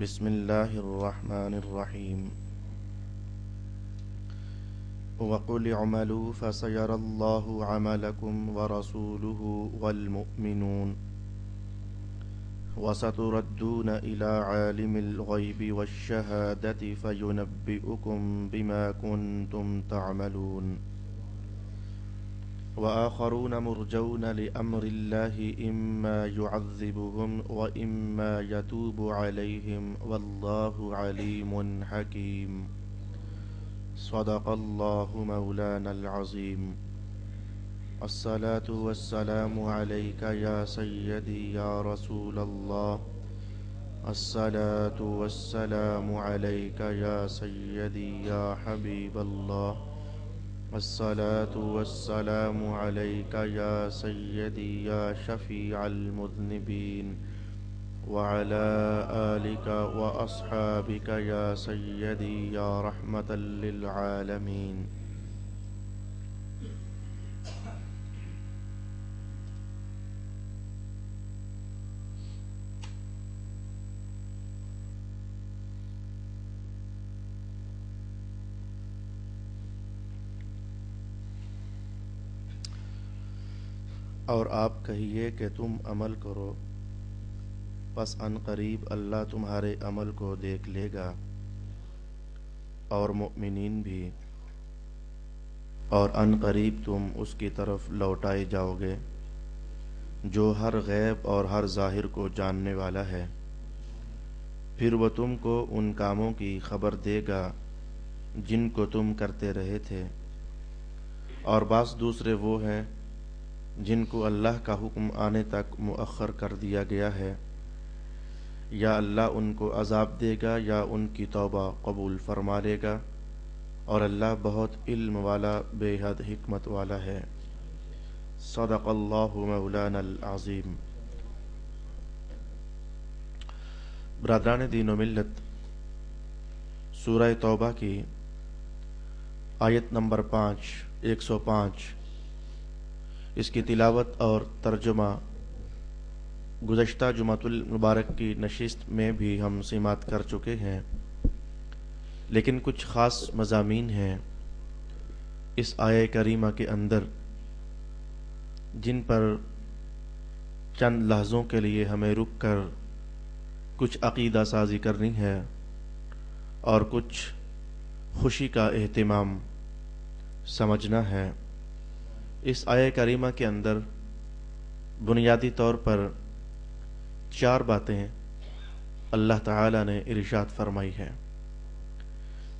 بسم الله الرحمن الرحيم وقل اعملوا فسيرى الله عملكم ورسوله والمؤمنون وستردون إلى عالم الغيب والشهادة فينبئكم بما كنتم تعملون وآخرون مرجون لأمر الله إما يعذبهم وإما يتوب عليهم والله عليم حكيم صدق الله مولانا العظيم. الصلاة والسلام عليك يا سيدي يا رسول الله. الصلاة والسلام عليك يا سيدي يا حبيب الله. الصلاة والسلام عليك يا سيدي يا شفيع المذنبين وعلى آلك وأصحابك يا سيدي يا رحمة للعالمين. اور آپ کہیے کہ تم عمل کرو، پس ان قریب اللہ تمہارے عمل کو دیکھ لے گا اور مؤمنین بھی، اور ان قریب تم اس کی طرف لوٹائے جاؤ گے جو ہر غیب اور ہر ظاہر کو جاننے والا ہے. پھر وہ تم کو ان کاموں کی خبر دے گا جن کو تم کرتے رہے تھے، اور بعض دوسرے وہ ہیں جن کو اللہ کا حکم آنے تک مؤخر کر دیا گیا ہے. یا اللہ ان کو عذاب دے گا یا ان کی توبہ قبول فرما لے گا، اور اللہ بہت علم والا بے حد حکمت والا ہے. صدق اللہ مولانا العظیم. برادران دین و ملت، سورہ توبہ کی آیت نمبر 105 اس کی تلاوت اور ترجمہ گزشتہ جمعۃ المبارک کی نشست میں بھی ہم سماعت کر چکے ہیں، لیکن کچھ خاص مضامین ہیں اس آیہ کریمہ کے اندر جن پر چند لحظوں کے لیے ہمیں رک کر کچھ عقیدہ سازی کرنی ہے اور کچھ خوشی کا اہتمام سمجھنا ہے. اس آیہ کریمہ کے اندر بنیادی طور پر 4 باتیں اللہ تعالی نے ارشاد فرمائی ہے.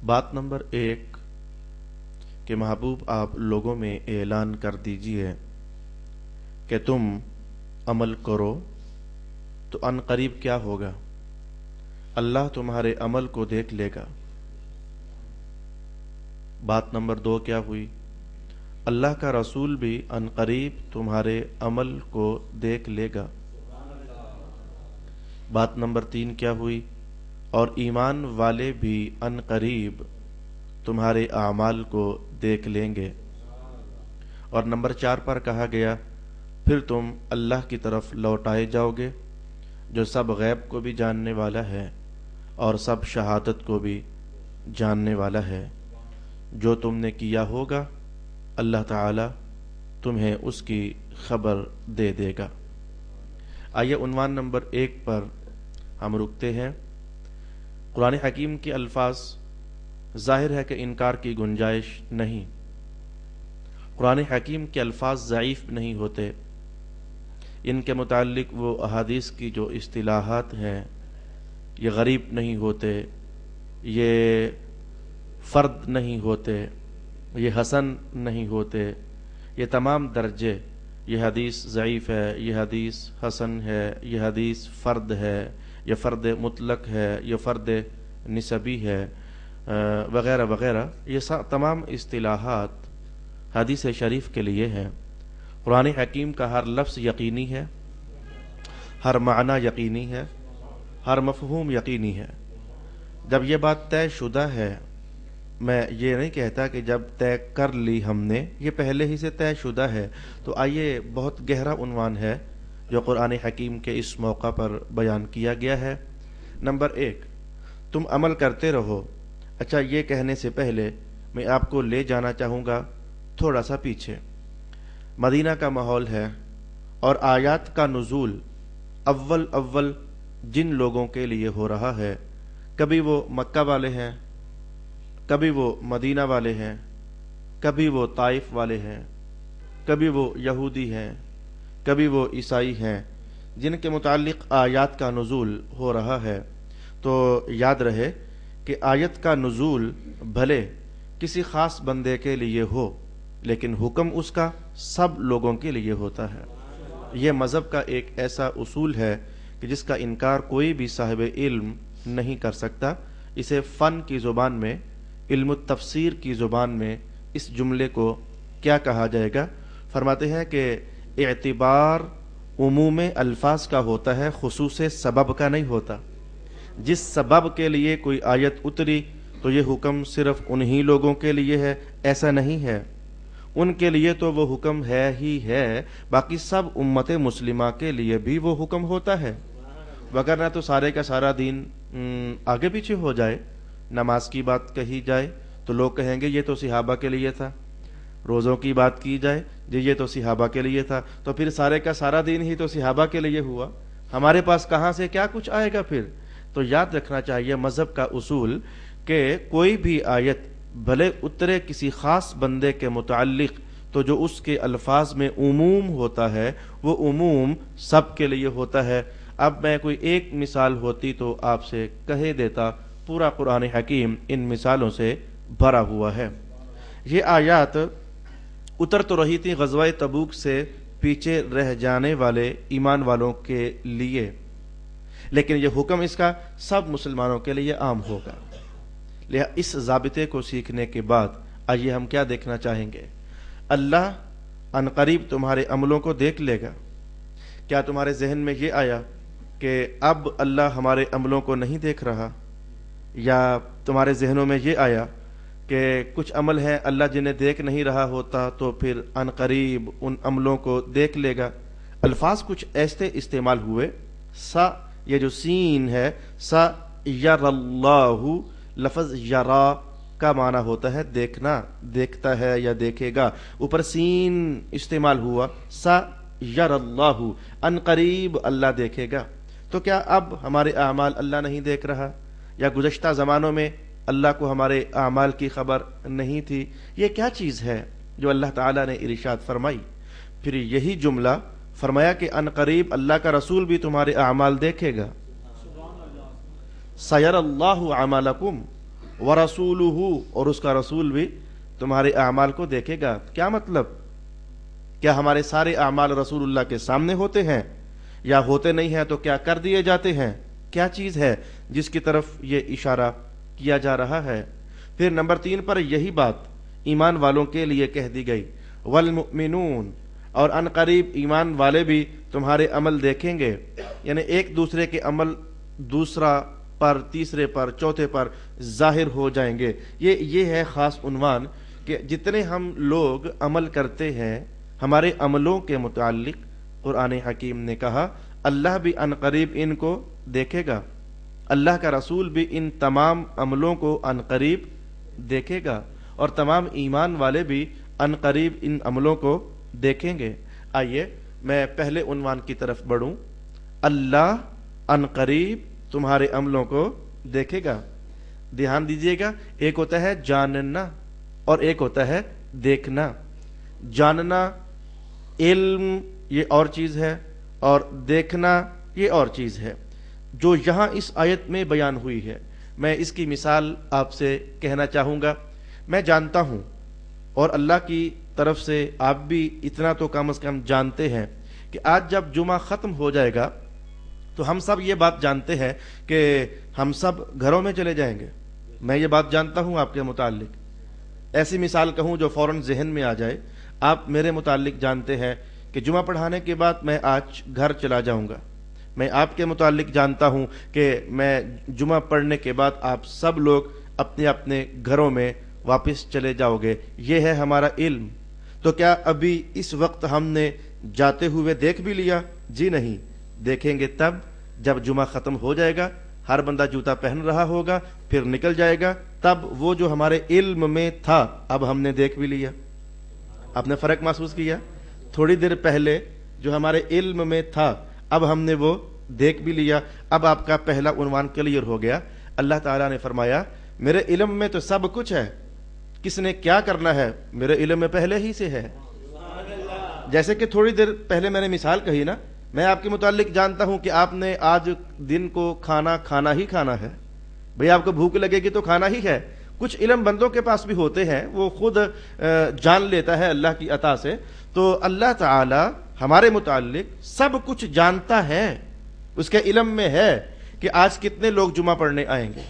بات نمبر 1 کہ محبوب آپ لوگوں میں اعلان کر دیجئے کہ تم عمل کرو تو ان قریب کیا ہوگا؟ اللہ تمہارے عمل کو دیکھ لے گا. بات نمبر 2 کیا ہوئی؟ اللہ کا رسول بھی ان قریب تمہارے عمل کو دیکھ لے گا. بات نمبر 3 کیا ہوئی؟ اور ایمان والے بھی ان قریب تمہارے اعمال کو دیکھ لیں گے. اور نمبر 4 پر کہا گیا پھر تم اللہ کی طرف لوٹائے جاؤ گے جو سب غیب کو بھی جاننے والا ہے اور سب شہادت کو بھی جاننے والا ہے. جو تم نے کیا ہوگا اللہ تعالی تمہیں اس کی خبر دے دے گا. آئیے عنوان نمبر 1 پر ہم رکتے ہیں. قرآن حکیم کے الفاظ ظاہر ہے کہ انکار کی گنجائش نہیں. قرآن حکیم کے الفاظ ضعیف نہیں ہوتے. ان کے متعلق وہ احادیث کی جو اصطلاحات ہیں یہ غریب نہیں ہوتے، یہ فرد نہیں ہوتے، یہ حسن نہیں ہوتے. یہ تمام درجے، یہ حدیث ضعیف ہے، یہ حدیث حسن ہے، یہ حدیث فرد ہے، یہ فرد مطلق ہے، یہ فرد نسبی ہے، وغیرہ وغیرہ، یہ تمام اصطلاحات حدیث شریف کے لیے ہیں. قرآن حکیم کا ہر لفظ یقینی ہے، ہر معنی یقینی ہے، ہر مفہوم یقینی ہے. جب یہ بات طے شدہ ہے، میں یہ نہیں کہتا کہ جب طے کر لی ہم نے، یہ پہلے ہی سے طے شدہ ہے. تو آئیے بہت گہرا عنوان ہے جو قرآن حکیم کے اس موقع پر بیان کیا گیا ہے. نمبر 1، تم عمل کرتے رہو۔ اچھا، یہ کہنے سے پہلے میں آپ کو لے جانا چاہوں گا تھوڑا سا پیچھے۔ مدینہ کا ماحول ہے اور آیات کا نزول اول جن لوگوں کے لیے ہو رہا ہے، کبھی وہ مکہ والے ہیں، کبھی وہ مدینہ والے ہیں، کبھی وہ طائف والے ہیں، کبھی وہ یہودی ہیں، کبھی وہ عیسائی ہیں، جن کے متعلق آیات کا نزول ہو رہا ہے۔ تو یاد رہے کہ آیت کا نزول بھلے کسی خاص بندے کے لیے ہو، لیکن حکم اس کا سب لوگوں کے لیے ہوتا ہے۔ یہ مذہب کا ایک ایسا اصول ہے کہ جس کا انکار کوئی بھی صاحب علم نہیں کر سکتا۔ اسے فن کی زبان میں، علم التفسیر کی زبان میں اس جملے کو کیا کہا جائے گا؟ فرماتے ہیں کہ اعتبار عموم الفاظ کا ہوتا ہے، خصوص سبب کا نہیں ہوتا۔ جس سبب کے لیے کوئی آیت اتری تو یہ حکم صرف انہی لوگوں کے لیے ہے، ایسا نہیں ہے۔ ان کے لیے تو وہ حکم ہے ہی ہے، باقی سب امت مسلمہ کے لیے بھی وہ حکم ہوتا ہے، وگرنہ تو سارے کا سارا دین آگے پیچھے ہو جائے۔ نماز کی بات کہی جائے تو لوگ کہیں گے یہ تو صحابہ کے لیے تھا، روزوں کی بات کی جائے جی یہ تو صحابہ کے لیے تھا، تو پھر سارے کا سارا دین ہی تو صحابہ کے لیے ہوا، ہمارے پاس کہاں سے کیا کچھ آئے گا پھر؟ تو یاد رکھنا چاہیے مذہب کا اصول کہ کوئی بھی آیت بھلے اترے کسی خاص بندے کے متعلق تو جو اس کے الفاظ میں عموم ہوتا ہے وہ عموم سب کے لیے ہوتا ہے۔ اب میں کوئی ایک مثال ہوتی تو آپ سے کہہ دیتا، پورا قرآن حکیم ان مثالوں سے بھرا ہوا ہے۔ یہ آیات اتر تو رہی تھی غزوہ تبوک سے پیچھے رہ جانے والے ایمان والوں کے لیے، لیکن یہ حکم اس کا سب مسلمانوں کے لیے عام ہوگا۔ لہذا اس ضابطے کو سیکھنے کے بعد آئیے ہم کیا دیکھنا چاہیں گے؟ اللہ عنقریب تمہارے عملوں کو دیکھ لے گا۔ کیا تمہارے ذہن میں یہ آیا کہ اب اللہ ہمارے عملوں کو نہیں دیکھ رہا؟ یا تمہارے ذہنوں میں یہ آیا کہ کچھ عمل ہیں اللہ جنہیں دیکھ نہیں رہا ہوتا تو پھر عنقریب ان عملوں کو دیکھ لے گا؟ الفاظ کچھ ایسے استعمال ہوئے، سا یہ جو سین ہے، سا یر اللہ، لفظ یرا کا معنی ہوتا ہے دیکھنا، دیکھتا ہے یا دیکھے گا، اوپر سین استعمال ہوا، سا یر اللہ، عنقریب اللہ دیکھے گا۔ تو کیا اب ہمارے اعمال اللہ نہیں دیکھ رہا؟ یا گزشتہ زمانوں میں اللہ کو ہمارے اعمال کی خبر نہیں تھی؟ یہ کیا چیز ہے جو اللہ تعالیٰ نے ارشاد فرمائی؟ پھر یہی جملہ فرمایا کہ عنقریب اللہ کا رسول بھی تمہارے اعمال دیکھے گا۔ سیر اللہ اعمالکم ورسولہ، اور اس کا رسول بھی تمہارے اعمال کو دیکھے گا۔ کیا مطلب؟ کیا ہمارے سارے اعمال رسول اللہ کے سامنے ہوتے ہیں؟ یا ہوتے نہیں ہیں تو کیا کر دیے جاتے ہیں؟ کیا چیز ہے جس کی طرف یہ اشارہ کیا جا رہا ہے؟ پھر نمبر 3 پر یہی بات ایمان والوں کے لیے کہہ دی گئی، والمؤمنون، اور عنقریب ایمان والے بھی تمہارے عمل دیکھیں گے، یعنی ایک دوسرے کے عمل دوسرا پر، تیسرے پر، چوتھے پر ظاہر ہو جائیں گے۔ یہ ہے خاص عنوان کہ جتنے ہم لوگ عمل کرتے ہیں ہمارے عملوں کے متعلق قرآن حکیم نے کہا اللہ بھی عنقریب ان کو دیکھے گا، اللہ کا رسول بھی ان تمام عملوں کو عنقریب دیکھے گا، اور تمام ایمان والے بھی عنقریب ان عملوں کو دیکھیں گے۔ آئیے میں پہلے عنوان کی طرف بڑھوں، اللہ عنقریب تمہارے عملوں کو دیکھے گا۔ دھیان دیجئے گا، ایک ہوتا ہے جاننا اور ایک ہوتا ہے دیکھنا۔ جاننا علم یہ اور چیز ہے، اور دیکھنا یہ اور چیز ہے۔ جو یہاں اس آیت میں بیان ہوئی ہے، میں اس کی مثال آپ سے کہنا چاہوں گا۔ میں جانتا ہوں، اور اللہ کی طرف سے آپ بھی اتنا تو کم از کم جانتے ہیں کہ آج جب جمعہ ختم ہو جائے گا تو ہم سب یہ بات جانتے ہیں کہ ہم سب گھروں میں چلے جائیں گے۔ میں یہ بات جانتا ہوں آپ کے متعلق۔ ایسی مثال کہوں جو فوراً ذہن میں آ جائے، آپ میرے متعلق جانتے ہیں کہ جمعہ پڑھانے کے بعد میں آج گھر چلا جاؤں گا۔ میں آپ کے متعلق جانتا ہوں کہ میں جمعہ پڑھنے کے بعد آپ سب لوگ اپنے اپنے گھروں میں واپس چلے جاؤ گے۔ یہ ہے ہمارا علم۔ تو کیا ابھی اس وقت ہم نے جاتے ہوئے دیکھ بھی لیا؟ جی نہیں، دیکھیں گے تب جب جمعہ ختم ہو جائے گا، ہر بندہ جوتا پہن رہا ہوگا، پھر نکل جائے گا، تب وہ جو ہمارے علم میں تھا اب ہم نے دیکھ بھی لیا۔ آپ نے فرق محسوس کیا؟ تھوڑی دیر پہلے جو ہمارے علم میں تھا اب ہم نے وہ دیکھ بھی لیا۔ اب آپ کا پہلا عنوان کلیئر ہو گیا۔ اللہ تعالیٰ نے فرمایا میرے علم میں تو سب کچھ ہے، کس نے کیا کرنا ہے میرے علم میں پہلے ہی سے ہے۔ جیسے کہ تھوڑی دیر پہلے میں نے مثال کہی نا، میں آپ کے متعلق جانتا ہوں کہ آپ نے آج دن کو کھانا ہی کھانا ہے، بھئی آپ کو بھوک لگے گی تو کھانا ہی ہے۔ کچھ علم بندوں کے پاس بھی ہوتے ہیں، وہ خود جان لیتا ہے اللہ کی عطا سے۔ تو اللہ تعالی ہمارے متعلق سب کچھ جانتا ہے، اس کے علم میں ہے کہ آج کتنے لوگ جمعہ پڑھنے آئیں گے،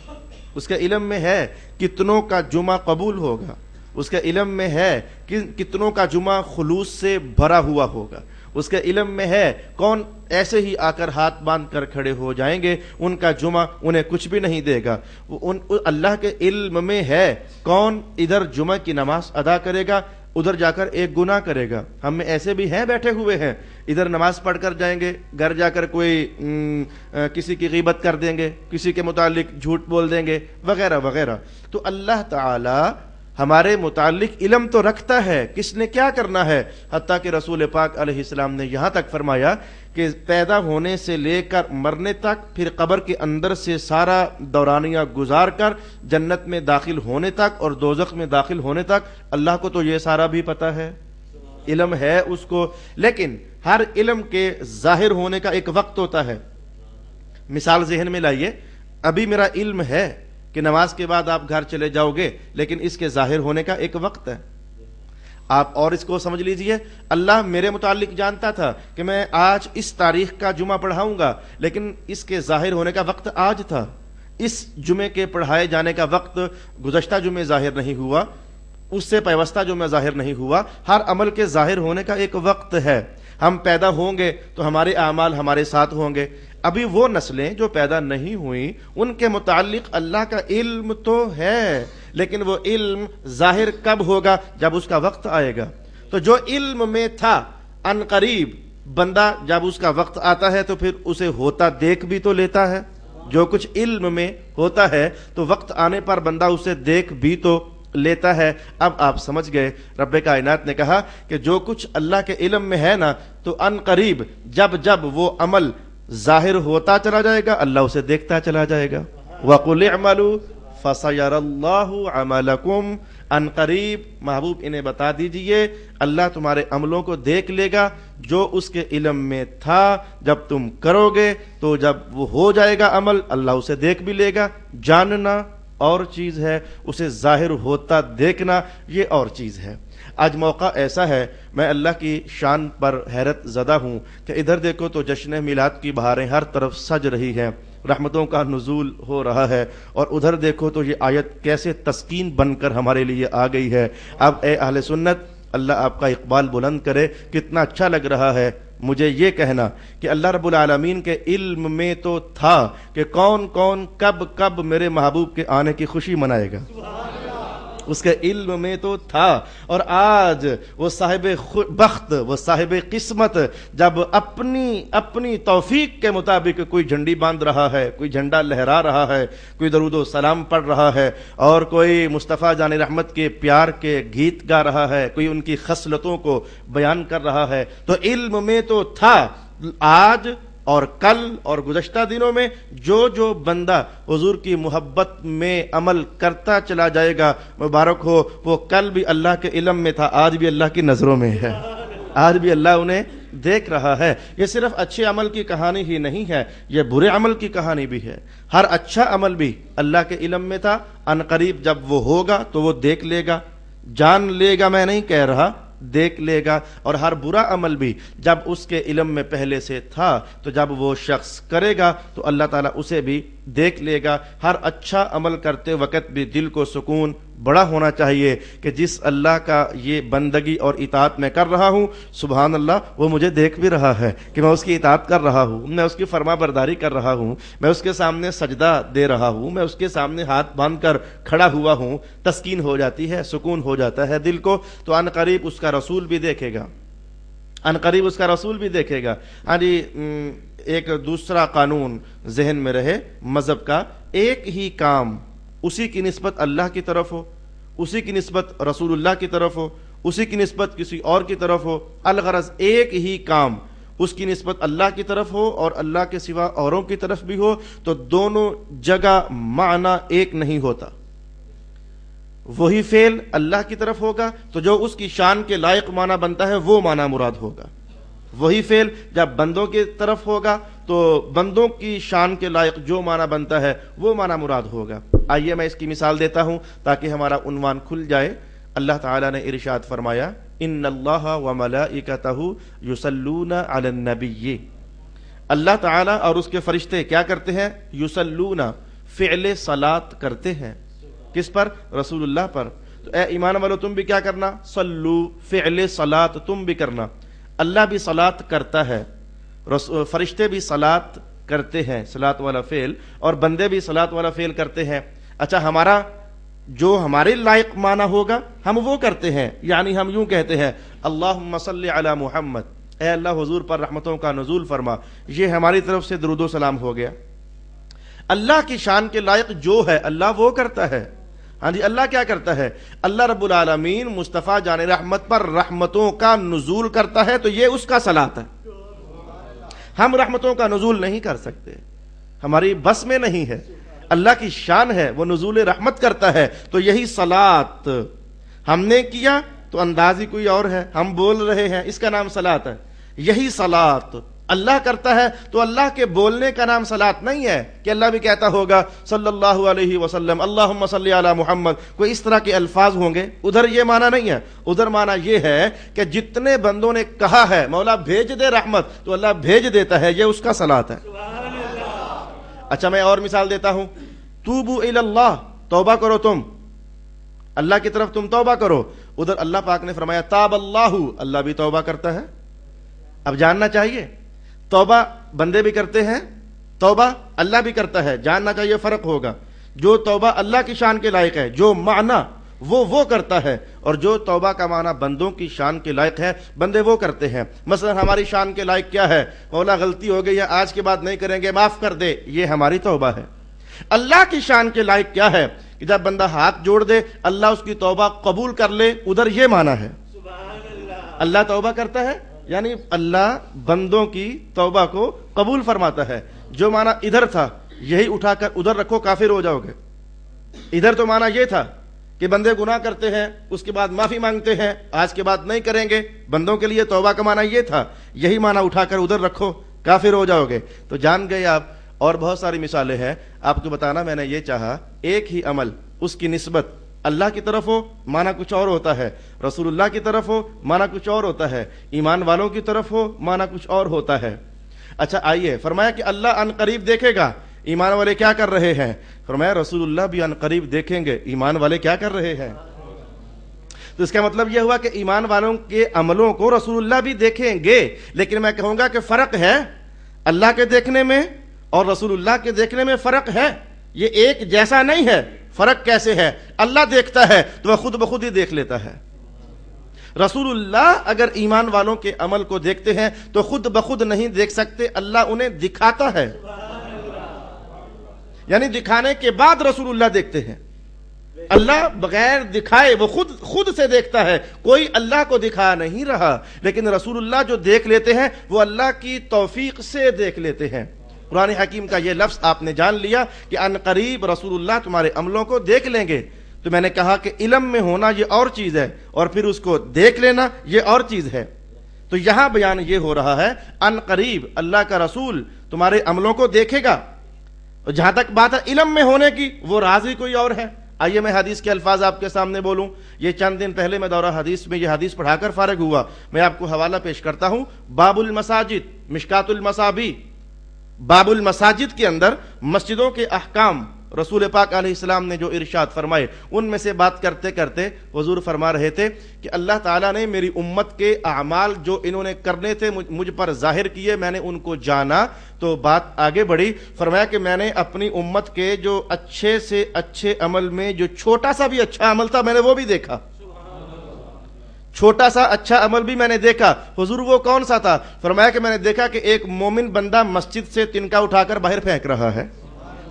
اس کے علم میں ہے کتنوں کا جمعہ قبول ہوگا، اس کے علم میں ہے کہ کتنوں کا جمعہ خلوص سے بھرا ہوا ہوگا، اس کے علم میں ہے کون ایسے ہی آ کر ہاتھ باندھ کر کھڑے ہو جائیں گے، ان کا جمعہ انہیں کچھ بھی نہیں دے گا۔ اللہ کے علم میں ہے کون ادھر جمعہ کی نماز ادا کرے گا، ادھر جا کر ایک گناہ کرے گا۔ ہم میں ایسے بھی ہیں بیٹھے ہوئے ہیں، ادھر نماز پڑھ کر جائیں گے، گھر جا کر کوئی کسی کی غیبت کر دیں گے، کسی کے متعلق جھوٹ بول دیں گے، وغیرہ وغیرہ۔ تو اللہ تعالی ہمارے متعلق علم تو رکھتا ہے کس نے کیا کرنا ہے، حتیٰ کہ رسول پاک علیہ السلام نے یہاں تک فرمایا کہ پیدا ہونے سے لے کر مرنے تک، پھر قبر کے اندر سے سارا دورانیہ گزار کر جنت میں داخل ہونے تک اور دوزخ میں داخل ہونے تک اللہ کو تو یہ سارا بھی پتہ ہے، علم ہے اس کو۔ لیکن ہر علم کے ظاہر ہونے کا ایک وقت ہوتا ہے۔ مثال ذہن میں لائیے، ابھی میرا علم ہے کہ نماز کے بعد آپ گھر چلے جاؤ گے، لیکن اس کے ظاہر ہونے کا ایک وقت ہے۔ آپ اور اس کو سمجھ لیجئے، اللہ میرے متعلق جانتا تھا کہ میں آج اس تاریخ کا جمعہ پڑھاؤں گا، لیکن اس کے ظاہر ہونے کا وقت آج تھا۔ اس جمعے کے پڑھائے جانے کا وقت گزشتہ جمعے ظاہر نہیں ہوا، اس سے پیوستہ جمعہ ظاہر نہیں ہوا۔ ہر عمل کے ظاہر ہونے کا ایک وقت ہے۔ ہم پیدا ہوں گے تو ہمارے اعمال ہمارے ساتھ ہوں گے۔ ابھی وہ نسلیں جو پیدا نہیں ہوئیں ان کے متعلق اللہ کا علم تو ہے، لیکن وہ علم ظاہر کب ہوگا؟ جب اس کا وقت آئے گا۔ تو جو علم میں تھا ان قریب بندہ جب اس کا وقت آتا ہے تو پھر اسے ہوتا دیکھ بھی تو لیتا ہے۔ جو کچھ علم میں ہوتا ہے تو وقت آنے پر بندہ اسے دیکھ بھی تو لیتا ہے۔ اب آپ سمجھ گئے، رب کائنات نے کہا کہ جو کچھ اللہ کے علم میں ہے نا، تو ان قریب جب وہ عمل ظاہر ہوتا چلا جائے گا اللہ اسے دیکھتا چلا جائے گا۔ وَقُلِ اعْمَلُوا فَسَيَرَى اللَّهُ عَمَلَكُمْ، ان قریب محبوب انہیں بتا دیجئے اللہ تمہارے عملوں کو دیکھ لے گا جو اس کے علم میں تھا۔ جب تم کرو گے تو جب وہ ہو جائے گا عمل اللہ اسے دیکھ بھی لے گا۔ جاننا اور چیز ہے، اسے ظاہر ہوتا دیکھنا یہ اور چیز ہے۔ آج موقع ایسا ہے، میں اللہ کی شان پر حیرت زدہ ہوں کہ ادھر دیکھو تو جشن میلاد کی بہاریں ہر طرف سج رہی ہیں، رحمتوں کا نزول ہو رہا ہے، اور ادھر دیکھو تو یہ آیت کیسے تسکین بن کر ہمارے لیے آ گئی ہے۔ اب اے اہل سنت، اللہ آپ کا اقبال بلند کرے۔ کتنا اچھا لگ رہا ہے مجھے یہ کہنا کہ اللہ رب العالمین کے علم میں تو تھا کہ کون کون کب کب میرے محبوب کے آنے کی خوشی منائے گا، اس کے علم میں تو تھا۔ اور آج وہ صاحب بخت، وہ صاحب قسمت جب اپنی توفیق کے مطابق کوئی جھنڈی باندھ رہا ہے، کوئی جھنڈا لہرا رہا ہے، کوئی درود و سلام پڑھ رہا ہے، اور کوئی مصطفیٰ جان رحمت کے پیار کے گیت گا رہا ہے، کوئی ان کی خصلتوں کو بیان کر رہا ہے، تو علم میں تو تھا آج اور کل اور گزشتہ دنوں میں جو بندہ حضور کی محبت میں عمل کرتا چلا جائے گا مبارک ہو، وہ کل بھی اللہ کے علم میں تھا، آج بھی اللہ کی نظروں میں ہے، آج بھی اللہ انہیں دیکھ رہا ہے۔ یہ صرف اچھے عمل کی کہانی ہی نہیں ہے، یہ برے عمل کی کہانی بھی ہے۔ ہر اچھا عمل بھی اللہ کے علم میں تھا، ان قریب جب وہ ہوگا تو وہ دیکھ لے گا، جان لے گا، میں نہیں کہہ رہا، دیکھ لے گا۔ اور ہر برا عمل بھی جب اس کے علم میں پہلے سے تھا تو جب وہ شخص کرے گا تو اللہ تعالیٰ اسے بھی دیکھ لے گا۔ ہر اچھا عمل کرتے وقت بھی دل کو سکون بڑا ہونا چاہیے کہ جس اللہ کا یہ بندگی اور اطاعت میں کر رہا ہوں، سبحان اللہ، وہ مجھے دیکھ بھی رہا ہے کہ میں اس کی اطاعت کر رہا ہوں، میں اس کی فرما برداری کر رہا ہوں، میں اس کے سامنے سجدہ دے رہا ہوں، میں اس کے سامنے ہاتھ باندھ کر کھڑا ہوا ہوں۔ تسکین ہو جاتی ہے، سکون ہو جاتا ہے دل کو۔ تو ان قریب اس کا رسول بھی دیکھے گا، ان قریب اس کا رسول بھی دیکھے گا۔ ہاں جی، ایک دوسرا قانون ذہن میں رہے مذہب کا، ایک ہی کام اسی کی نسبت اللہ کی طرف ہو، اسی کی نسبت رسول اللہ کی طرف ہو، اسی کی نسبت کسی اور کی طرف ہو، الغرض ایک ہی کام اس کی نسبت اللہ کی طرف ہو اور اللہ کے سوا اوروں کی طرف بھی ہو، تو دونوں جگہ معنی ایک نہیں ہوتا۔ وہی فعل اللہ کی طرف ہوگا تو جو اس کی شان کے لائق معنی بنتا ہے وہ معنی مراد ہوگا، وہی فعل جب بندوں کی طرف ہوگا تو بندوں کی شان کے لائق جو معنی بنتا ہے وہ معنی مراد ہوگا۔ آئیے میں اس کی مثال دیتا ہوں تاکہ ہمارا عنوان کھل جائے۔ اللہ تعالیٰ نے ارشاد فرمایا ان اللہ وملائکتہ یصلون علی النبی، اللہ تعالیٰ اور اس کے فرشتے کیا کرتے ہیں؟ یصلون، فعل صلاۃ کرتے ہیں، کس پر؟ رسول اللہ پر۔ تو اے ایمان والو تم بھی کیا کرنا؟ صلو، فعل صلاۃ تم بھی کرنا۔ اللہ بھی صلاۃ کرتا ہے، فرشتے بھی صلاۃ کرتے ہیں، صلاۃ والا فعل، اور بندے بھی صلاۃ والا فعل کرتے ہیں۔ اچھا، ہمارا جو ہمارے لائق معنی ہوگا ہم وہ کرتے ہیں، یعنی ہم یوں کہتے ہیں اللہم صلی علی محمد، اے اللہ حضور پر رحمتوں کا نزول فرما، یہ ہماری طرف سے درود و سلام ہو گیا۔ اللہ کی شان کے لائق جو ہے اللہ وہ کرتا ہے۔ ہاں جی، اللہ کیا کرتا ہے؟ اللہ رب العالمین مصطفیٰ جان رحمت پر رحمتوں کا نزول کرتا ہے تو یہ اس کا صلاۃ ہے۔ ہم رحمتوں کا نزول نہیں کر سکتے، ہماری بس میں نہیں ہے، اللہ کی شان ہے، وہ نزول رحمت کرتا ہے، تو یہی صلاۃ ہم نے کیا تو انداز ہی کوئی اور ہے، ہم بول رہے ہیں، اس کا نام صلاۃ ہے۔ یہی صلاۃ اللہ کرتا ہے تو اللہ کے بولنے کا نام صلاۃ نہیں ہے کہ اللہ بھی کہتا ہوگا صلی اللہ علیہ وسلم اللہم صلی علی محمد، کوئی اس طرح کے الفاظ ہوں گے، ادھر یہ معنی نہیں ہے۔ ادھر معنی یہ ہے کہ جتنے بندوں نے کہا ہے مولا بھیج دے رحمت تو اللہ بھیج دیتا ہے، یہ اس کا صلاۃ ہے۔ اچھا، میں اور مثال دیتا ہوں، توبو الی اللہ، توبہ کرو تم، اللہ کی طرف تم توبہ کرو۔ ادھر اللہ پاک نے فرمایا تاب اللہ، اللہ بھی توبہ کرتا ہے۔ اب جاننا چاہیے توبہ بندے بھی کرتے ہیں، توبہ اللہ بھی کرتا ہے، جاننا چاہیے فرق ہوگا۔ جو توبہ اللہ کی شان کے لائق ہے، جو معنی وہ کرتا ہے، اور جو توبہ کا معنی بندوں کی شان کے لائق ہے بندے وہ کرتے ہیں۔ مثلا ہماری شان کے لائق کیا ہے؟ مولا غلطی ہو گئی ہے، آج کے بعد نہیں کریں گے، معاف کر دے، یہ ہماری توبہ ہے۔ اللہ کی شان کے لائق کیا ہے کہ جب بندہ ہاتھ جوڑ دے اللہ اس کی توبہ قبول کر لے، ادھر یہ معنی ہے۔ اللہ توبہ کرتا ہے یعنی اللہ بندوں کی توبہ کو قبول فرماتا ہے۔ جو معنی ادھر تھا یہی اٹھا کر ادھر رکھو، کافر ہو جاؤ گے۔ ادھر تو معنی یہ تھا کہ بندے گناہ کرتے ہیں، اس کے بعد معافی مانگتے ہیں، آج کے بعد نہیں کریں گے، بندوں کے لیے توبہ کا معنی یہ تھا، یہی معنی اٹھا کر ادھر رکھو، کافر ہو جاؤ گے۔ تو جان گئے آپ۔ اور بہت ساری مثالیں ہیں، آپ کو بتانا میں نے یہ چاہا ایک ہی عمل اس کی نسبت اللہ کی طرف ہو معنی کچھ اور ہوتا ہے، رسول اللہ کی طرف ہو معنی کچھ اور ہوتا ہے، ایمان والوں کی طرف ہو معنی کچھ اور ہوتا ہے۔ اچھا آئیے، فرمایا کہ اللہ ان قریب دیکھے گا، ایمان والے کیا کر رہے ہیں؟ فرمایا رسول اللہ بھی ان قریب دیکھیں گے، ایمان والے کیا کر رہے ہیں؟ تو اس کا مطلب یہ ہوا کہ ایمان والوں کے عملوں کو رسول اللہ بھی دیکھیں گے، لیکن میں کہوں گا کہ فرق ہے، اللہ کے دیکھنے میں اور رسول اللہ کے دیکھنے میں فرق ہے، یہ ایک جیسا نہیں ہے۔ فرق کیسے ہے؟ اللہ دیکھتا ہے تو وہ خود بخود ہی دیکھ لیتا ہے، رسول اللہ اگر ایمان والوں کے عمل کو دیکھتے ہیں تو خود بخود نہیں دیکھ سکتے، اللہ انہیں دکھاتا ہے، یعنی دکھانے کے بعد رسول اللہ دیکھتے ہیں۔ اللہ بغیر دکھائے وہ خود سے دیکھتا ہے، کوئی اللہ کو دکھا نہیں رہا، لیکن رسول اللہ جو دیکھ لیتے ہیں وہ اللہ کی توفیق سے دیکھ لیتے ہیں۔ قرآن حکیم کا یہ لفظ آپ نے جان لیا کہ ان قریب رسول اللہ تمہارے عملوں کو دیکھ لیں گے، تو میں نے کہا کہ علم میں ہونا یہ اور چیز ہے اور پھر اس کو دیکھ لینا یہ اور چیز ہے۔ تو یہاں بیان یہ ہو رہا ہے ان قریب اللہ کا رسول تمہارے عملوں کو دیکھے گا۔ جہاں تک بات ہے علم میں ہونے کی، وہ راز ہی کوئی اور ہے۔ آئیے میں حدیث کے الفاظ آپ کے سامنے بولوں۔ یہ چند دن پہلے میں دورہ حدیث میں یہ حدیث پڑھا کر فارغ ہوا، میں آپ کو حوالہ پیش کرتا ہوں۔ باب المساجد، مشکات المصابیح، باب المساجد کے اندر مسجدوں کے احکام رسول پاک علیہ السلام نے جو ارشاد فرمائے، ان میں سے بات کرتے کرتے حضور فرما رہے تھے کہ اللہ تعالیٰ نے میری امت کے اعمال جو انہوں نے کرنے تھے مجھ پر ظاہر کیے، میں نے ان کو جانا۔ تو بات آگے بڑھی، فرمایا کہ میں نے اپنی امت کے جو اچھے سے اچھے عمل میں جو چھوٹا سا بھی اچھا عمل تھا میں نے وہ بھی دیکھا۔ چھوٹا سا اچھا عمل بھی میں نے دیکھا. حضور وہ کون سا تھا؟ فرمایا کہ میں نے دیکھا کہ ایک مومن بندہ مسجد سے تنکا اٹھا کر باہر پھینک رہا ہے.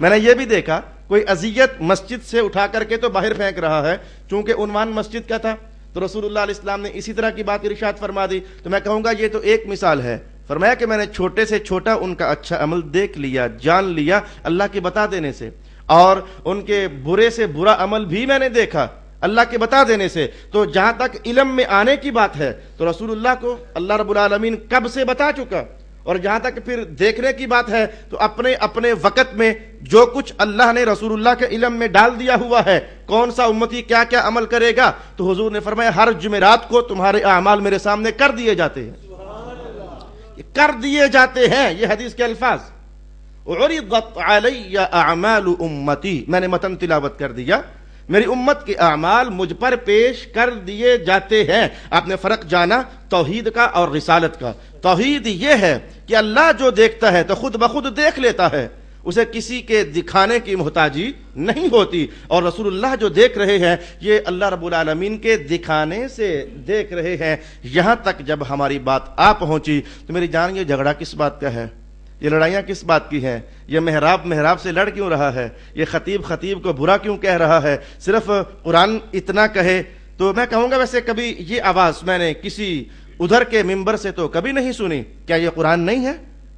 میں نے یہ بھی دیکھا کوئی اذیت مسجد سے اٹھا کر کے تو باہر پھینک رہا ہے. چونکہ عنوان مسجد کا تھا تو رسول اللہ علیہ السلام نے اسی طرح کی بات ارشاد فرما دی. تو میں کہوں گا یہ تو ایک مثال ہے. فرمایا کہ میں نے چھوٹے سے چھوٹا ان کا اچھا عمل دیکھ لیا, جان لیا اللہ کے بتا دینے سے, اور ان کے برے سے برا عمل بھی میں نے دیکھا اللہ کے بتا دینے سے. تو جہاں تک علم میں آنے کی بات ہے تو رسول اللہ کو اللہ رب العالمین کب سے بتا چکا, اور جہاں تک پھر دیکھنے کی بات ہے تو اپنے اپنے وقت میں جو کچھ اللہ نے رسول اللہ کے علم میں ڈال دیا ہوا ہے, کون سا امتی کیا کیا عمل کرے گا, تو حضور نے فرمایا ہر جمعرات کو تمہارے اعمال میرے سامنے کر دیے جاتے ہیں, کر دیے جاتے ہیں. یہ حدیث کے الفاظ, عرضت علی اعمال امتی, میں نے متن تلاوت کر دیا, میری امت کے اعمال مجھ پر پیش کر دیے جاتے ہیں. آپ نے فرق جانا توحید کا اور رسالت کا. توحید یہ ہے کہ اللہ جو دیکھتا ہے تو خود بخود دیکھ لیتا ہے, اسے کسی کے دکھانے کی محتاجی نہیں ہوتی. اور رسول اللہ جو دیکھ رہے ہیں یہ اللہ رب العالمین کے دکھانے سے دیکھ رہے ہیں. یہاں تک جب ہماری بات آ پہنچی تو میری جان یہ جھگڑا کس بات کا ہے, یہ لڑائیاں کس بات کی ہیں, یہ محراب سے لڑ کیوں رہا ہے, یہ خطیب کو برا کیوں کہہ رہا ہے, صرف قرآن اتنا کہے. تو میں کہوں گا ویسے کبھی یہ آواز میں نے کسی ادھر کے ممبر سے تو کبھی نہیں سنی. کیا یہ قرآن نہیں ہے؟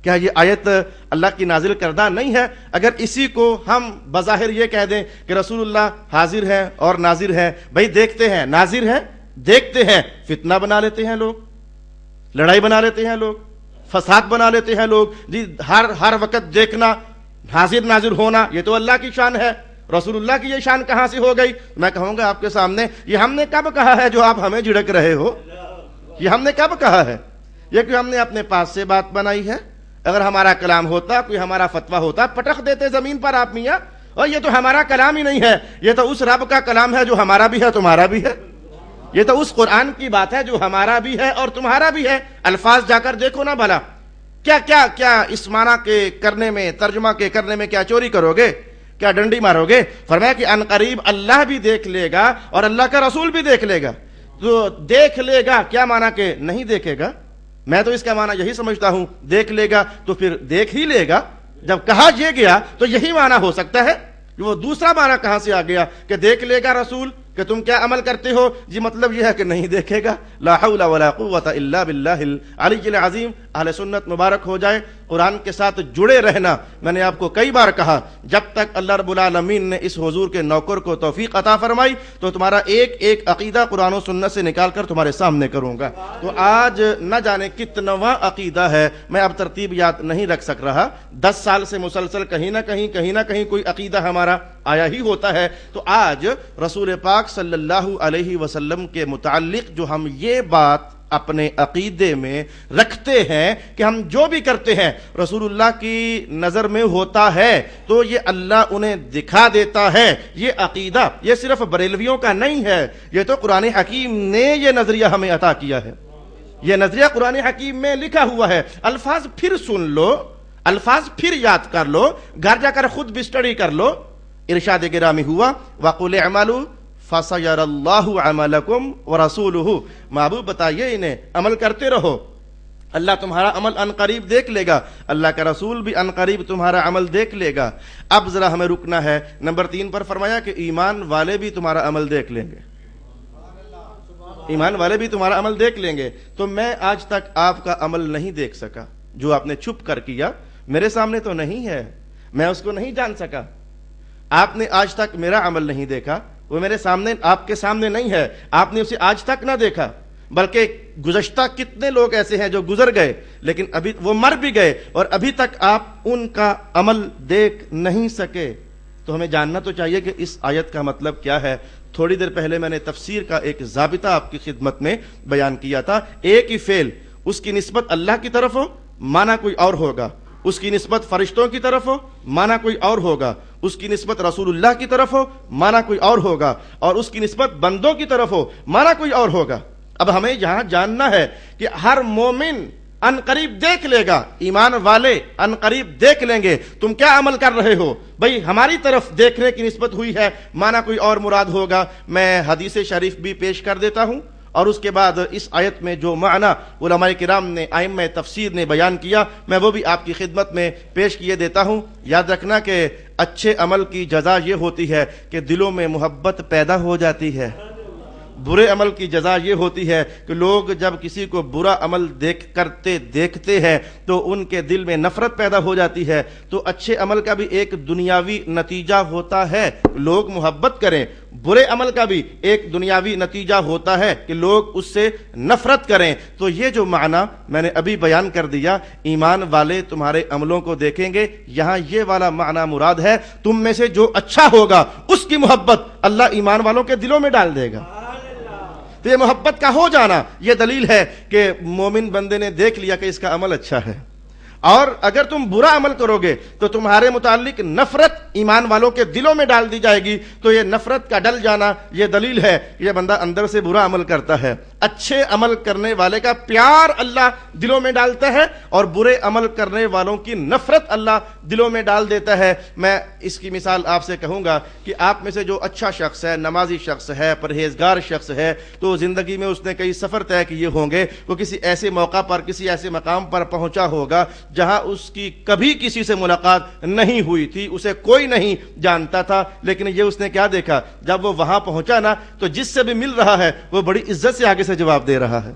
کیا یہ آیت اللہ کی نازل کردہ نہیں ہے؟ اگر اسی کو ہم بظاہر یہ کہہ دیں کہ رسول اللہ حاضر ہے اور ناظر ہے, بھائی دیکھتے ہیں, ناظر ہے, دیکھتے ہیں, فتنہ بنا لیتے ہیں لوگ, لڑائی بنا لیتے ہیں لوگ, فساد بنا لیتے ہیں لوگ. جی ہر وقت دیکھنا, حاضر ناظر ہونا, یہ تو اللہ کی شان ہے. رسول اللہ کی یہ شان کہاں سے ہو گئی؟ میں کہوں گا آپ کے سامنے, یہ ہم نے کب کہا ہے جو آپ ہمیں جھڑک رہے ہو؟ یہ ہم نے کب کہا ہے؟ یہ کہ ہم نے اپنے پاس سے بات بنائی ہے؟ اگر ہمارا کلام ہوتا, کوئی ہمارا فتویٰ ہوتا, پٹخ دیتے زمین پر آپ میاں. اور یہ تو ہمارا کلام ہی نہیں ہے, یہ تو اس رب کا کلام ہے جو ہمارا بھی ہے تمہارا بھی ہے. یہ تو اس قرآن کی بات ہے جو ہمارا بھی ہے اور تمہارا بھی ہے. الفاظ جا کر دیکھو نا بھلا, کیا کیا کیا اس معنی کے کرنے میں, ترجمہ کے کرنے میں کیا چوری کرو گے, کیا ڈنڈی مارو گے؟ فرمایا کہ ان قریب اللہ بھی دیکھ لے گا اور اللہ کا رسول بھی دیکھ لے گا. تو دیکھ لے گا کیا معنی کہ نہیں دیکھے گا؟ میں تو اس کا معنی یہی سمجھتا ہوں, دیکھ لے گا تو پھر دیکھ ہی لے گا. جب کہا یہ گیا تو یہی معنی ہو سکتا ہے. وہ دوسرا معنی کہاں سے آ گیا کہ دیکھ لے گا رسول کہ تم کیا عمل کرتے ہو؟ جی مطلب یہ ہے کہ نہیں دیکھے گا. لا حول ولا قوت الا باللہ العلی العظیم. اہل سنت مبارک ہو جائے, قرآن کے ساتھ جڑے رہنا. میں نے آپ کو کئی بار کہا, جب تک اللہ رب العالمین نے اس حضور کے نوکر کو توفیق عطا فرمائی تو تمہارا ایک ایک عقیدہ قرآن و سنت سے نکال کر تمہارے سامنے کروں گا. تو آج نہ جانے کتنواں عقیدہ ہے, میں اب ترتیب یاد نہیں رکھ سک رہا. 10 سال سے مسلسل کہیں نہ کہیں کوئی عقیدہ ہمارا آیا ہی ہوتا ہے. تو آج رسول پاک صلی اللہ علیہ وسلم کے متعلق جو ہم یہ بات اپنے عقیدے میں رکھتے ہیں کہ ہم جو بھی کرتے ہیں رسول اللہ کی نظر میں ہوتا ہے تو یہ اللہ انہیں دکھا دیتا ہے. یہ عقیدہ یہ صرف بریلویوں کا نہیں ہے, یہ تو قرآن حکیم نے یہ نظریہ ہمیں عطا کیا ہے. یہ نظریہ قرآن حکیم میں لکھا ہوا ہے. الفاظ پھر سن لو, الفاظ پھر یاد کر لو, گھر جا کر خود بھی اسٹڈی کر لو. ارشاد گرامی ہوا وَقُلِ اعْمَلُوا فَسَيَرَ اللَّهُ عَمَلَكُمْ وَرَسُولُهُ. محبوب بتائیے انہیں عمل کرتے رہو, اللہ تمہارا عمل ان قریب دیکھ لے گا, اللہ کا رسول بھی ان قریب تمہارا عمل دیکھ لے گا. اب ذرا ہمیں رکنا ہے. نمبر 3 پر فرمایا کہ ایمان والے بھی تمہارا عمل دیکھ لیں گے, ایمان والے بھی تمہارا عمل دیکھ لیں گے. تو میں آج تک آپ کا عمل نہیں دیکھ سکا, جو آپ نے چھپ کر کیا میرے سامنے تو نہیں ہے, میں اس کو نہیں جان سکا. آپ نے آج تک میرا عمل نہیں دیکھا, وہ میرے سامنے آپ کے سامنے نہیں ہے, آپ نے اسے آج تک نہ دیکھا. بلکہ گزشتہ کتنے لوگ ایسے ہیں جو گزر گئے لیکن ابھی وہ مر بھی گئے اور ابھی تک آپ ان کا عمل دیکھ نہیں سکے. تو ہمیں جاننا تو چاہیے کہ اس آیت کا مطلب کیا ہے. تھوڑی دیر پہلے میں نے تفسیر کا ایک ضابطہ آپ کی خدمت میں بیان کیا تھا. ایک ہی فعل اس کی نسبت اللہ کی طرف ہو معنی کوئی اور ہوگا, اس کی نسبت فرشتوں کی طرف ہو معنی کوئی اور ہوگا, اس کی نسبت رسول اللہ کی طرف ہو معنی کوئی اور ہوگا, اور اس کی نسبت بندوں کی طرف ہو معنی کوئی اور ہوگا. اب ہمیں یہاں جاننا ہے کہ ہر مومن ان قریب دیکھ لے گا, ایمان والے ان قریب دیکھ لیں گے تم کیا عمل کر رہے ہو. بھئی ہماری طرف دیکھنے کی نسبت ہوئی ہے, معنی کوئی اور مراد ہوگا. میں حدیث شریف بھی پیش کر دیتا ہوں اور اس کے بعد اس آیت میں جو معنی علماء کرام نے، ائمہ تفسیر نے بیان کیا، میں وہ بھی آپ کی خدمت میں پیش کیے دیتا ہوں۔ یاد رکھنا کہ اچھے عمل کی جزا یہ ہوتی ہے کہ دلوں میں محبت پیدا ہو جاتی ہے، برے عمل کی جزا یہ ہوتی ہے کہ لوگ جب کسی کو برا عمل دیکھتے ہیں تو ان کے دل میں نفرت پیدا ہو جاتی ہے۔ تو اچھے عمل کا بھی ایک دنیاوی نتیجہ ہوتا ہے لوگ محبت کریں، برے عمل کا بھی ایک دنیاوی نتیجہ ہوتا ہے کہ لوگ اس سے نفرت کریں۔ تو یہ جو معنی میں نے ابھی بیان کر دیا، ایمان والے تمہارے عملوں کو دیکھیں گے، یہاں یہ والا معنی مراد ہے، تم میں سے جو اچھا ہوگا اس کی محبت اللہ ایمان والوں کے دلوں میں ڈال دے گا۔ تو یہ محبت کا ہو جانا یہ دلیل ہے کہ مومن بندے نے دیکھ لیا کہ اس کا عمل اچھا ہے، اور اگر تم برا عمل کرو گے تو تمہارے متعلق نفرت ایمان والوں کے دلوں میں ڈال دی جائے گی۔ تو یہ نفرت کا ڈل جانا یہ دلیل ہے کہ یہ بندہ اندر سے برا عمل کرتا ہے۔ اچھے عمل کرنے والے کا پیار اللہ دلوں میں ڈالتا ہے، اور برے عمل کرنے والوں کی نفرت اللہ دلوں میں ڈال دیتا ہے۔ میں اس کی مثال آپ سے کہوں گا کہ آپ میں سے جو اچھا شخص ہے، نمازی شخص ہے، پرہیزگار شخص ہے، تو زندگی میں اس نے کئی سفر طے کیے ہوں گے، وہ کسی ایسے موقع پر، کسی ایسے مقام پر پہنچا ہوگا جہاں اس کی کبھی کسی سے ملاقات نہیں ہوئی تھی، اسے کوئی نہیں جانتا تھا، لیکن یہ اس نے کیا دیکھا، جب وہ وہاں پہنچا نا تو جس سے بھی مل رہا ہے وہ بڑی عزت سے آگے سے جواب دے رہا ہے،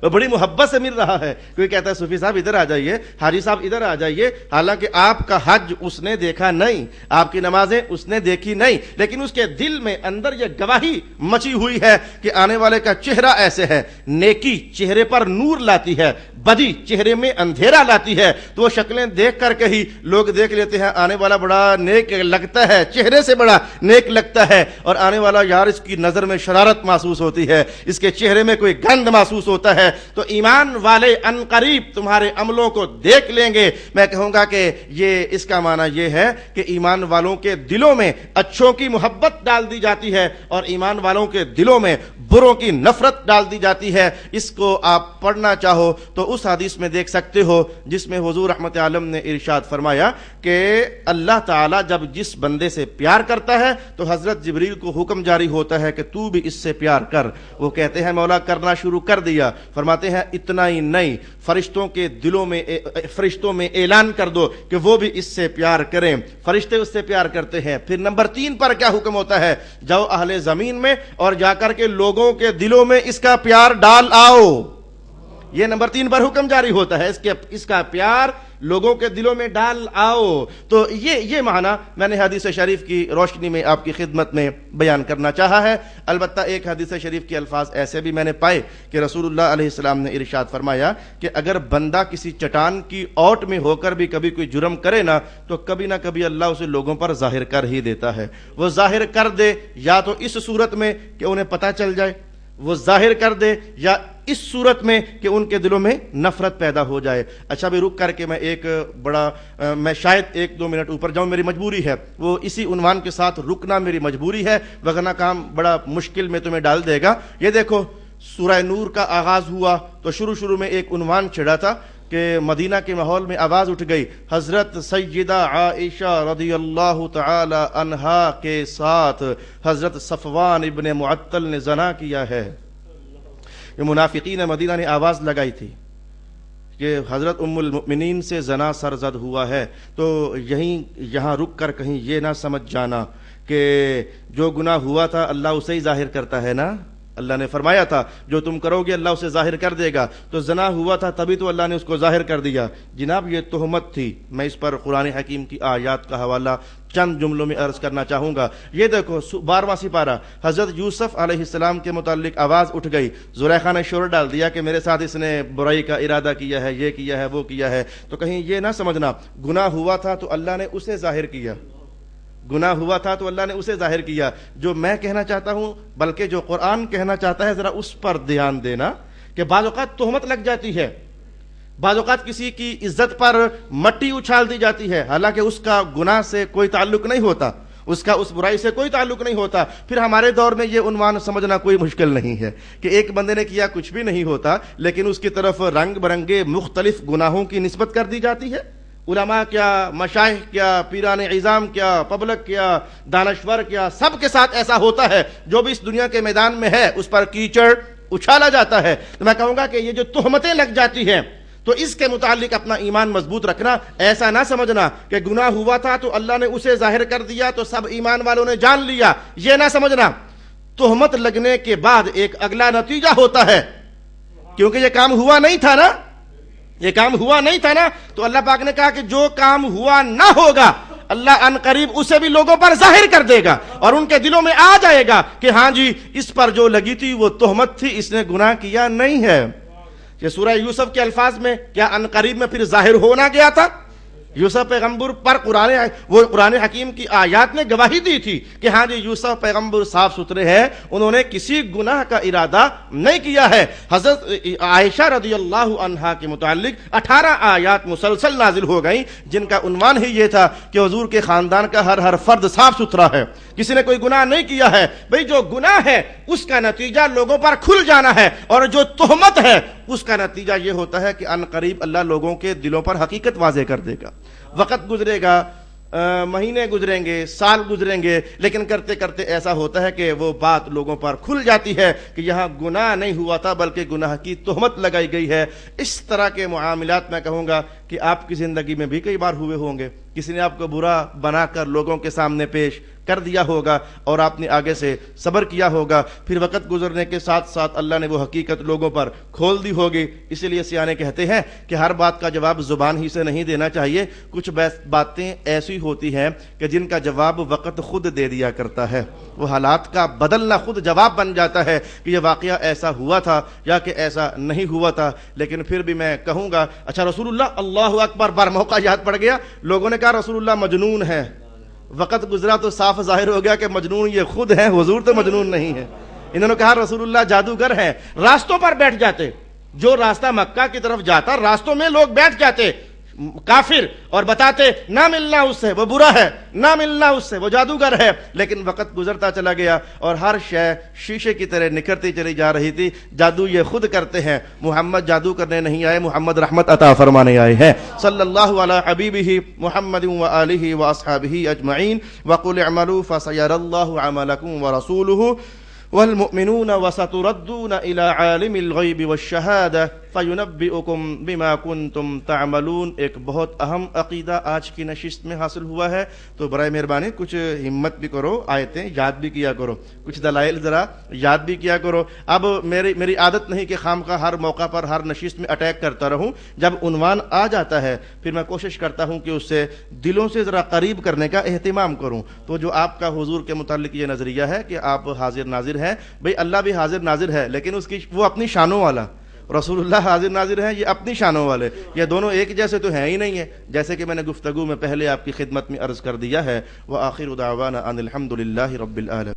وہ بڑی محبت سے مل رہا ہے۔ کوئی کہتا ہے صوفی صاحب ادھر آ جائیے، حاجی صاحب ادھر آ جائیے، حالانکہ آپ کا حج اس نے دیکھا نہیں، آپ کی نمازیں اس نے دیکھی نہیں، لیکن اس کے دل میں اندر یہ گواہی مچی ہوئی ہے کہ آنے والے کا چہرہ ایسے ہے، نیکی چہرے پر نور لاتی ہے، بدی چہرے میں اندھیرا لاتی ہے۔ تو وہ شکلیں دیکھ کر کے ہی لوگ دیکھ لیتے ہیں آنے والا بڑا نیک لگتا ہے، چہرے سے بڑا نیک لگتا ہے، اور آنے والا یار اس کی نظر میں شرارت محسوس ہوتی ہے، اس کے چہرے میں کوئی گند محسوس ہوتا ہے۔ تو ایمان والے ان قریب تمہارے عملوں کو دیکھ لیں گے۔ میں کہوں گا کہ یہ اس کا معنی یہ ہے کہ ایمان والوں کے دلوں میں اچھوں کی محبت ڈال دی جاتی ہے، اور ایمان والوں کے دلوں میں بروں کی نفرت ڈال دی جاتی ہے۔ اس کو آپ پڑھنا چاہو تو اس حدیث میں دیکھ سکتے ہو جس میں حضور رحمت عالم نے ارشاد فرمایا کہ اللہ تعالیٰ جب جس بندے سے پیار کرتا ہے تو حضرت جبریل کو حکم جاری ہوتا ہے کہ تو بھی اس سے پیار کر۔ وہ کہتے ہیں مولا کرنا شروع کر دیا۔ فرماتے ہیں اتنا ہی نہیں، فرشتوں کے دلوں میں، فرشتوں میں اعلان کر دو کہ وہ بھی اس سے پیار کریں۔ فرشتے اس سے پیار کرتے ہیں۔ پھر نمبر 3 پر کیا حکم ہوتا ہے؟ جاؤ اہل زمین میں اور جا کر کے لوگوں کے دلوں میں اس کا پیار ڈال آؤ۔ یہ نمبر 3 پر حکم جاری ہوتا ہے، اس کا پیار لوگوں کے دلوں میں ڈال آؤ۔ تو یہ معنی میں نے حدیث شریف کی روشنی میں آپ کی خدمت میں بیان کرنا چاہا ہے۔ البتہ ایک حدیث شریف کے الفاظ ایسے بھی میں نے پائے کہ رسول اللہ علیہ السلام نے ارشاد فرمایا کہ اگر بندہ کسی چٹان کی اوٹ میں ہو کر بھی کبھی کوئی جرم کرے نا تو کبھی نہ کبھی اللہ اسے لوگوں پر ظاہر کر ہی دیتا ہے۔ وہ ظاہر کر دے یا تو اس صورت میں کہ انہیں پتہ چل جائے، وہ ظاہر کر دے، یا اس صورت میں کہ ان کے دلوں میں نفرت پیدا ہو جائے۔ اچھا بھی رک کر کے میں شاید 1-2 منٹ اوپر جاؤں، میری مجبوری ہے، وہ اسی عنوان کے ساتھ رکنا میری مجبوری ہے، وگرنہ کام بڑا مشکل میں تمہیں ڈال دے گا۔ یہ دیکھو سورہ نور کا آغاز ہوا تو شروع میں ایک عنوان چھڑا تھا کہ مدینہ کے ماحول میں آواز اٹھ گئی، حضرت سیدہ عائشہ رضی اللہ تعالی عنہا کے ساتھ حضرت صفوان ابن معطل نے زنا کیا ہے۔ یہ منافقین مدینہ نے آواز لگائی تھی کہ حضرت ام المؤمنین سے زنا سرزد ہوا ہے۔ تو یہاں رک کر کہیں یہ نہ سمجھ جانا کہ جو گناہ ہوا تھا اللہ اسے ہی ظاہر کرتا ہے نا۔ اللہ نے فرمایا تھا جو تم کرو گے اللہ اسے ظاہر کر دے گا، تو زنا ہوا تھا تبھی تو اللہ نے اس کو ظاہر کر دیا۔ جناب یہ تہمت تھی۔ میں اس پر قرآن حکیم کی آیات کا حوالہ چند جملوں میں عرض کرنا چاہوں گا۔ یہ دیکھو 12واں سپارہ، حضرت یوسف علیہ السلام کے متعلق آواز اٹھ گئی، زلیخا نے شور ڈال دیا کہ میرے ساتھ اس نے برائی کا ارادہ کیا ہے، یہ کیا ہے، وہ کیا ہے۔ تو کہیں یہ نہ سمجھنا گناہ ہوا تھا تو اللہ نے اسے ظاہر کیا، گناہ ہوا تھا تو اللہ نے اسے ظاہر کیا۔ جو میں کہنا چاہتا ہوں بلکہ جو قرآن کہنا چاہتا ہے ذرا اس پر دھیان دینا کہ بعض اوقات تہمت لگ جاتی ہے، بعض اوقات کسی کی عزت پر مٹی اچھال دی جاتی ہے، حالانکہ اس کا گناہ سے کوئی تعلق نہیں ہوتا، اس کا اس برائی سے کوئی تعلق نہیں ہوتا۔ پھر ہمارے دور میں یہ عنوان سمجھنا کوئی مشکل نہیں ہے کہ ایک بندے نے کیا کچھ بھی نہیں ہوتا، لیکن اس کی طرف رنگ برنگے مختلف گناہوں کی نسبت کر دی جاتی ہے۔ علماء کیا، مشائخ کیا، پیران عظام کیا، پبلک کیا، دانشور کیا، سب کے ساتھ ایسا ہوتا ہے۔ جو بھی اس دنیا کے میدان میں ہے اس پر کیچڑ اچھالا جاتا ہے، تو میں کہوں گا کہ یہ جو تہمتیں لگ جاتی ہیں تو اس کے متعلق اپنا ایمان مضبوط رکھنا. ایسا نہ سمجھنا کہ گناہ ہوا تھا تو اللہ نے اسے ظاہر کر دیا تو سب ایمان والوں نے جان لیا، یہ نہ سمجھنا. تہمت لگنے کے بعد ایک اگلا نتیجہ ہوتا ہے، کیونکہ یہ کام ہوا نہیں تھا نا، یہ کام ہوا نہیں تھا نا، تو اللہ پاک نے کہا کہ جو کام ہوا نہ ہوگا اللہ ان قریب اسے بھی لوگوں پر ظاہر کر دے گا، اور ان کے دلوں میں آ جائے گا کہ ہاں جی اس پر جو لگی تھی وہ تہمت تھی، اس نے گناہ کیا نہیں ہے. یہ سورہ یوسف کے الفاظ میں کیا ان قریب میں پھر ظاہر ہونا گیا تھا؟ یوسف پیغمبر پر قرآن حکیم کی آیات نے گواہی دی تھی کہ ہاں جی یوسف پیغمبر صاف ستھرے ہیں، انہوں نے کسی گناہ کا ارادہ نہیں کیا ہے. حضرت عائشہ رضی اللہ عنہا کے متعلق 18 آیات مسلسل نازل ہو گئیں جن کا عنوان ہی یہ تھا کہ حضور کے خاندان کا ہر فرد صاف ستھرا ہے، کسی نے کوئی گناہ نہیں کیا ہے. بھئی جو گناہ ہے اس کا نتیجہ لوگوں پر کھل جانا ہے، اور جو تہمت ہے اس کا نتیجہ یہ ہوتا ہے کہ ان قریب اللہ لوگوں کے دلوں پر حقیقت واضح کر دے گا. وقت گزرے گا، مہینے گزریں گے، سال گزریں گے، لیکن کرتے کرتے ایسا ہوتا ہے کہ وہ بات لوگوں پر کھل جاتی ہے کہ یہاں گناہ نہیں ہوا تھا بلکہ گناہ کی تہمت لگائی گئی ہے. اس طرح کے معاملات میں کہوں گا کہ آپ کی زندگی میں بھی کئی بار ہوئے ہوں گے. کسی نے آپ کو برا بنا کر لوگوں کے سامنے پیش کر دیا ہوگا اور آپ نے آگے سے صبر کیا ہوگا، پھر وقت گزرنے کے ساتھ ساتھ اللہ نے وہ حقیقت لوگوں پر کھول دی ہوگی. اسی لیے سیانے کہتے ہیں کہ ہر بات کا جواب زبان ہی سے نہیں دینا چاہیے. کچھ باتیں ایسی ہوتی ہیں کہ جن کا جواب وقت خود دے دیا کرتا ہے، وہ حالات کا بدلنا خود جواب بن جاتا ہے کہ یہ واقعہ ایسا ہوا تھا یا کہ ایسا نہیں ہوا تھا. لیکن پھر بھی میں کہوں گا اچھا رسول اللہ اکبر بار موقع یاد پڑ گیا، لوگوں نے کہا رسول اللہ مجنون ہے. وقت گزرا تو صاف ظاہر ہو گیا کہ مجنون یہ خود ہیں، حضور تو مجنون نہیں ہے. انہوں نے کہا رسول اللہ جادوگر ہیں. راستوں پر بیٹھ جاتے، جو راستہ مکہ کی طرف جاتا راستوں میں لوگ بیٹھ جاتے کافر اور بتاتے نہ ملنا اس سے وہ برا ہے، نہ ملنا اس سے وہ جادوگر ہے. لیکن وقت گزرتا چلا گیا اور ہر شے شیشے کی طرح نکھرتی چلی جا رہی تھی. جادو یہ خود کرتے ہیں، محمد جادو کرنے نہیں آئے، محمد رحمت عطا فرمانے آئے ہیں. صلی اللہ علی حبیبہ محمد وآلہ واصحابہ اجمعین. وقل اعملوا فسيرى الله عملكم ورسوله والمؤمنون وستردون إلى عالم الغیب والشہادہ فینبئکم بما کنتم تعملون. ایک بہت اہم عقیدہ آج کی نشست میں حاصل ہوا ہے، تو برائے مہربانی کچھ ہمت بھی کرو، آیتیں یاد بھی کیا کرو، کچھ دلائل ذرا یاد بھی کیا کرو. اب میری عادت نہیں کہ خامخواہ ہر موقع پر ہر نشست میں اٹیک کرتا رہوں. جب عنوان آ جاتا ہے پھر میں کوشش کرتا ہوں کہ اس سے دلوں سے ذرا قریب کرنے کا اہتمام کروں. تو جو آپ کا حضور کے متعلق یہ نظریہ ہے کہ آپ حاضر ناظر ہیں، بھئی اللہ بھی حاضر ناظر ہے لیکن اس کی وہ اپنی شانوں والا، رسول اللہ حاضر ناظر ہیں یہ اپنی شانوں والے. یہ دونوں ایک جیسے تو ہیں ہی نہیں ہیں، جیسے کہ میں نے گفتگو میں پہلے آپ کی خدمت میں عرض کر دیا ہے. وآخر دعوانا ان الحمد للہ رب العالمین.